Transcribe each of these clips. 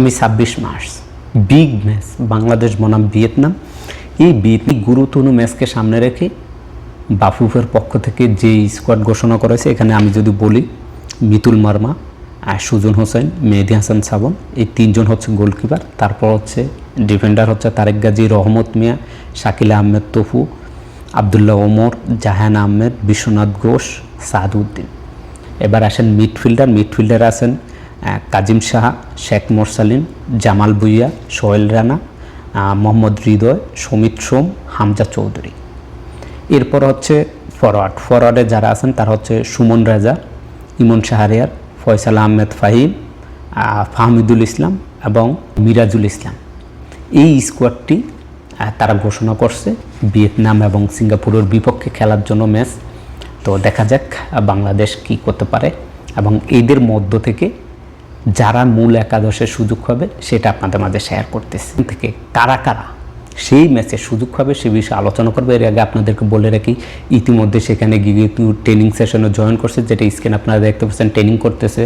আগামী 26 March big match Bangladesh বনাম Vietnam. এই গুরুত্বপূর্ণ ম্যাচকে সামনে রেখে বাফুফের পক্ষ থেকে যে স্কোয়াড ঘোষণা করেছে, এখানে আমি যদি বলি মিতুল মার্মা, সুজন হোসেন, মেহেদী হাসান সাবন, এই তিনজন হচ্ছে গোলকিপার। তারপর হচ্ছে ডিফেন্ডার হচ্ছে তারেক গাজী, রহমত মিয়া, শাকিল আহমেদ তফু, আবদুল্লাহ ওমর, জাহান আহমেদ, বিশ্বনাথ ঘোষ, সাদউদ্দিন। এবার আসেন মিডফিল্ডার আছেন কাজিম শাহ, শেখ মোরসালিন, জামাল ভুঁইয়া, সোহেল রানা, মোহাম্মদ হৃদয়, সমিত সোম, হামজা চৌধুরী। এরপর হচ্ছে ফরওয়ার্ডে যারা আছেন তারা হচ্ছে সুমন রাজা, ইমন শাহরিয়ার, ফয়সাল আহমেদ ফাহিম, ফাহমিদুল ইসলাম এবং মিরাজুল ইসলাম। এই স্কোয়াডটি তারা ঘোষণা করছে ভিয়েতনাম এবং সিঙ্গাপুরের বিপক্ষে খেলার জন্য ম্যাচ। তো দেখা যাক বাংলাদেশ কি করতে পারে, এবং এদের মধ্য থেকে যারা মূল একাদশের সুযোগ হবে সেটা আপনাদের মাঝে শেয়ার করতেছি। থেকে কারা কারা সেই ম্যাচের সুযোগ পাবে সে বিষয়ে আলোচনা করবে। এর আগে আপনাদেরকে বলে রাখি, ইতিমধ্যে সেখানে গিয়ে ট্রেনিং সেশনে জয়েন করছে, যেটা স্ক্রিনে আপনারা দেখতে পাচ্ছেন। ট্রেনিং করতেছে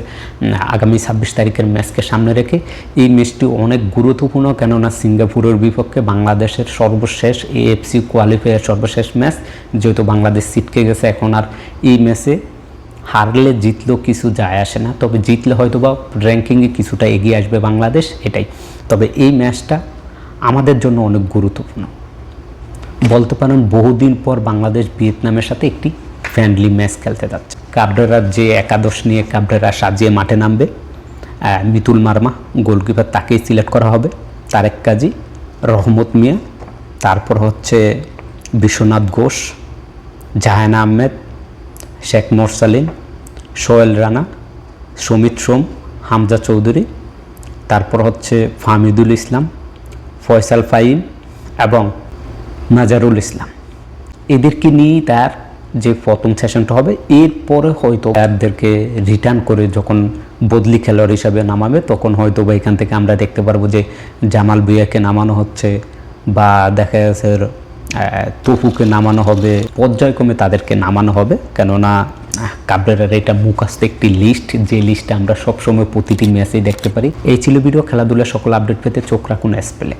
আগামী 26 তারিখের ম্যাচকে সামনে রেখে। এই ম্যাচটি অনেক গুরুত্বপূর্ণ, কেননা সিঙ্গাপুরের বিপক্ষে বাংলাদেশের সর্বশেষ AFC কোয়ালিফায়ার সর্বশেষ ম্যাচ। যেহেতু বাংলাদেশ ছিটকে গেছে, এখন আর এই ম্যাচে হারলে জিতলেও কিছু যায় আসে না, তবে জিতলে হয়তো বা র্যাঙ্কিংয়ে কিছুটা এগিয়ে আসবে বাংলাদেশ, এটাই। তবে এই ম্যাচটা আমাদের জন্য অনেক গুরুত্বপূর্ণ বলতে পারেন। বহুদিন পর বাংলাদেশ ভিয়েতনামের সাথে একটি ফ্রেন্ডলি ম্যাচ খেলতে যাচ্ছে। কাবরেরার যে একাদশ নিয়ে কাবরেরা সাজিয়ে মাঠে নামবে, মিতুল মার্মা গোলকিপার, তাকেই সিলেক্ট করা হবে। তারেক গাজী, রহমত মিয়া, তারপর হচ্ছে বিশ্বনাথ ঘোষ, জাহান আহমেদ, শেখ মোরসালিন, সোহেল রানা, সমিত সোম, হামজা চৌধুরী, তারপর হচ্ছে ফাহমিদুল ইসলাম, ফয়সাল ফাহিম এবং নাজারুল ইসলাম। এদেরকে নিয়েই তার যে প্রথম সেশনটা হবে। এরপরে হয়তো তাদেরকে রিটার্ন করে যখন বদলি খেলোয়াড় হিসাবে নামাবে, তখন হয়তো বা এখান থেকে আমরা দেখতে পারবো যে জামাল ভুঁইয়াকে নামানো হচ্ছে, বা দেখা যাচ্ছে তফুকে নামানো হবে, পর্যায়ক্রমে তাদেরকে নামানো হবে। কেননা কাবরেরার এটা মুখস্থ একটি লিস্ট, যে লিস্টে আমরা সবসময় প্রতিটি ম্যাচেই দেখতে পারি। এই ছিল ভিডিও। খেলাধুলার সকল আপডেট পেতে চোখ রাখুন এসপ্লে।